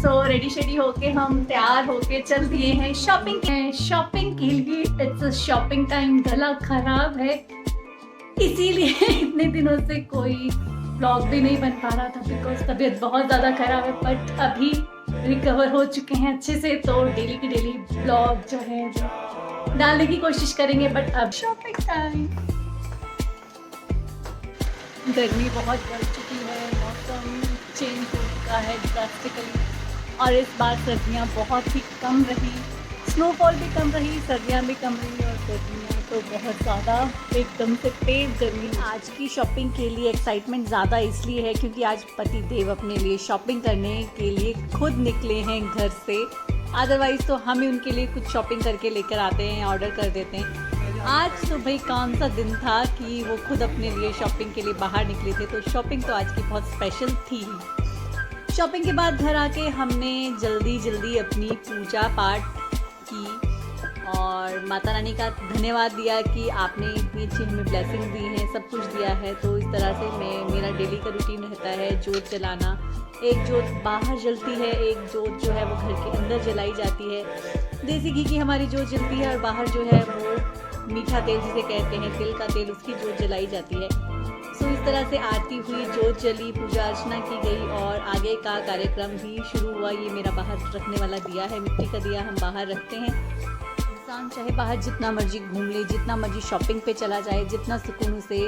Ready shady होके हम तैयार होके चल दिए हैं शॉपिंग के लिए। It's shopping time. गला खराब है इसीलिए इतने दिनों से कोई ब्लॉग भी नहीं बन पा रहा था बिकॉज तबीयत बहुत ज़्यादा खराब है। बट अभी रिकवर हो चुके हैं अच्छे से, तो डेली की डेली ब्लॉग जो है डालने की कोशिश करेंगे। बट अब शॉपिंग टाइम। गर्मी बहुत बढ़ चुकी है, मौसम चेंज हो चुका है ड्रास्टिकली, और इस बार सर्दियाँ बहुत ही कम रही, स्नोफॉल भी कम रही, सर्दियाँ भी कम रही, और गर्मियाँ तो बहुत ज़्यादा एकदम से तेज़ गर्मी। आज की शॉपिंग के लिए एक्साइटमेंट ज़्यादा इसलिए है क्योंकि आज पति देव अपने लिए शॉपिंग करने के लिए खुद निकले हैं घर से। अदरवाइज़ तो हम ही उनके लिए कुछ शॉपिंग करके लेकर आते हैं, ऑर्डर कर देते हैं। आज तो भाई कौन सा दिन था कि वो खुद अपने लिए शॉपिंग के लिए बाहर निकले थे, तो शॉपिंग तो आज की बहुत स्पेशल थी। शॉपिंग के बाद घर आके हमने जल्दी अपनी पूजा पाठ की और माता रानी का धन्यवाद दिया कि आपने इतनी अच्छी हमें ब्लेसिंग दी है, सब कुछ दिया है। तो इस तरह से मेरा डेली का रूटीन रहता है जोत जलाना। एक जोत बाहर जलती है, एक जोत जो है वो घर के अंदर जलाई जाती है। देसी घी की हमारी जोत जलती है, और बाहर जो है वो मीठा तेल जिसे कहते हैं, तिल का तेल, उसकी जोत जलाई जाती है। सो इस तरह से आरती हुई, जोत जली, पूजा अर्चना की गई और आगे का कार्यक्रम भी शुरू हुआ। ये मेरा बाहर रखने वाला दिया है, मिट्टी का दिया हम बाहर रखते हैं। इंसान चाहे बाहर जितना मर्जी घूम ले, जितना मर्जी शॉपिंग पे चला जाए, जितना सुकून उसे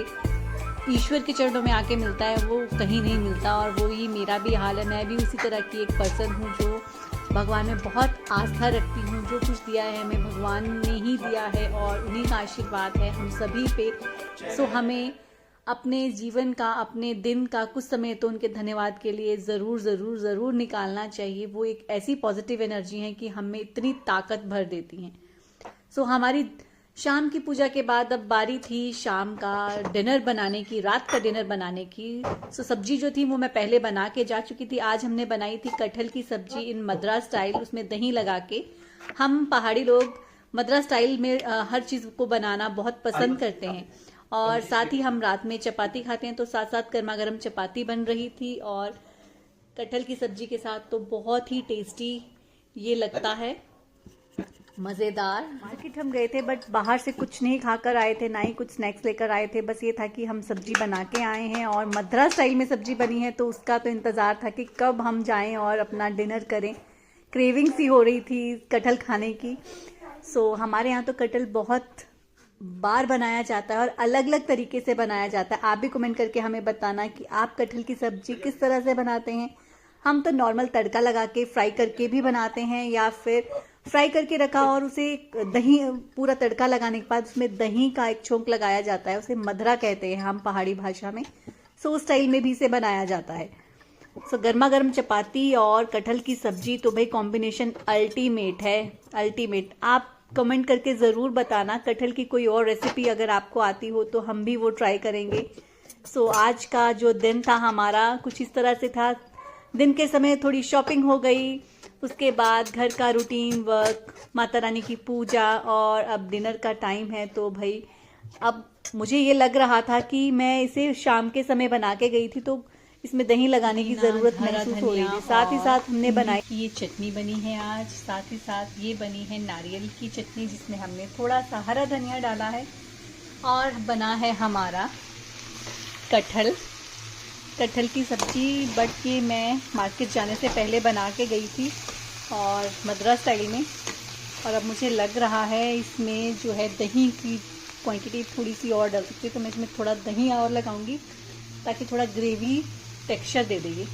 ईश्वर के चरणों में आके मिलता है वो कहीं नहीं मिलता। और वो ही मेरा भी हाल है। मैं भी उसी तरह की एक पर्सन हूँ जो भगवान में बहुत आस्था रखती हूँ। जो कुछ दिया है हमें भगवान ने ही दिया है और उन्हीं का आशीर्वाद है हम सभी पे। सो हमें अपने जीवन का, अपने दिन का कुछ समय तो उनके धन्यवाद के लिए ज़रूर निकालना चाहिए। वो एक ऐसी पॉजिटिव एनर्जी है कि हमें इतनी ताकत भर देती हैं। सो हमारी शाम की पूजा के बाद अब बारी थी शाम का डिनर बनाने की, रात का डिनर बनाने की। सो सब्जी जो थी वो मैं पहले बना के जा चुकी थी। आज हमने बनाई थी कटहल की सब्जी इन मद्रास स्टाइल, उसमें दही लगा के। हम पहाड़ी लोग मद्रास स्टाइल में हर चीज़ को बनाना बहुत पसंद करते हैं। और साथ ही हम रात में चपाती खाते हैं, तो साथ साथ गर्मा गर्म चपाती बन रही थी और कटहल की सब्जी के साथ तो बहुत ही टेस्टी ये लगता है, मज़ेदार। मार्केट हम गए थे बट बाहर से कुछ नहीं खाकर आए थे, ना ही कुछ स्नैक्स लेकर आए थे। बस ये था कि हम सब्जी बना के आए हैं और मद्रास स्टाइल में सब्जी बनी है, तो उसका तो इंतज़ार था कि कब हम जाएं और अपना डिनर करें। क्रेविंग सी हो रही थी कटहल खाने की। सो हमारे यहाँ तो कटहल बहुत बार बनाया जाता है और अलग अलग तरीके से बनाया जाता है। आप भी कमेंट करके हमें बताना कि आप कटहल की सब्जी किस तरह से बनाते हैं। हम तो नॉर्मल तड़का लगा के फ्राई करके भी बनाते हैं, या फिर फ्राई करके रखा और उसे दही, पूरा तड़का लगाने के बाद उसमें दही का एक छोंक लगाया जाता है, उसे मधरा कहते हैं हम पहाड़ी भाषा में। सो उस स्टाइल में भी इसे बनाया जाता है। सो गर्मा गर्म चपाती और कटहल की सब्जी तो भाई कॉम्बिनेशन अल्टीमेट है, अल्टीमेट। आप कमेंट करके ज़रूर बताना कटहल की कोई और रेसिपी अगर आपको आती हो तो हम भी वो ट्राई करेंगे। सो आज का जो दिन था हमारा कुछ इस तरह से था। दिन के समय थोड़ी शॉपिंग हो गई, उसके बाद घर का रूटीन वर्क, माता रानी की पूजा, और अब डिनर का टाइम है। तो भाई अब मुझे ये लग रहा था कि मैं इसे शाम के समय बना के गई थी तो इसमें दही लगाने की ज़रूरत महसूस हो रही थी। साथ ही साथ हमने बनाई ये चटनी बनी है आज, साथ ही साथ ये बनी है नारियल की चटनी जिसमें हमने थोड़ा सा हरा धनिया डाला है, और बना है हमारा कटहल की सब्जी। बट ये मैं मार्केट जाने से पहले बना के गई थी और मद्रास स्टाइल में, और अब मुझे लग रहा है इसमें जो है दही की क्वांटिटी थोड़ी सी और डल सकती है, तो मैं इसमें थोड़ा दही और लगाऊंगी ताकि थोड़ा ग्रेवी टेक्सचर दे देगी।